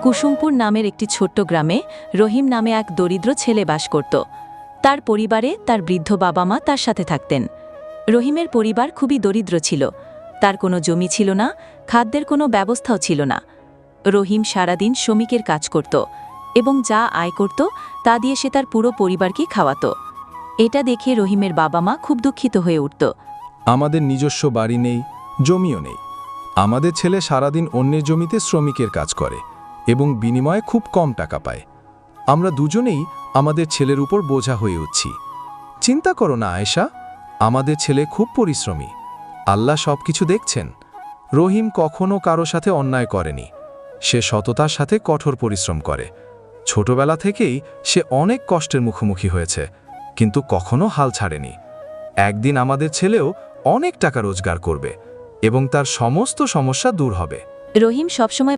কুসুমপুর নামের একটি ছোট্ট গ্রামে রহিম নামে এক দরিদ্র ছেলে বাস করত। তার পরিবারে তার বৃদ্ধ বাবা মা তার সাথে থাকতেন। রহিমের পরিবার খুবই দরিদ্র ছিল। তার কোনো জমি ছিল না, খাদ্যের কোনো ব্যবস্থাও ছিল না। রহিম সারাদিন শ্রমিকের কাজ করত এবং যা আয় করত তা দিয়ে সে তার পুরো পরিবারকে খাওয়াত। এটা দেখে রহিমের বাবা মা খুব দুঃখিত হয়ে উঠত। আমাদের নিজস্ব বাড়ি নেই, জমিও নেই। আমাদের ছেলে সারাদিন অন্যের জমিতে শ্রমিকের কাজ করে এবং বিনিময়ে খুব কম টাকা পায়। আমরা দুজনেই আমাদের ছেলের উপর বোঝা হয়ে উঠছি। চিন্তা করো না আয়েশা, আমাদের ছেলে খুব পরিশ্রমী। আল্লাহ সবকিছু দেখছেন। রহিম কখনো কারো সাথে অন্যায় করেনি। সে সততার সাথে কঠোর পরিশ্রম করে। ছোটবেলা থেকেই সে অনেক কষ্টের মুখোমুখি হয়েছে, কিন্তু কখনো হাল ছাড়েনি। একদিন আমাদের ছেলেও অনেক টাকা রোজগার করবে এবং তার সমস্ত সমস্যা দূর হবে। রহিম সবসময়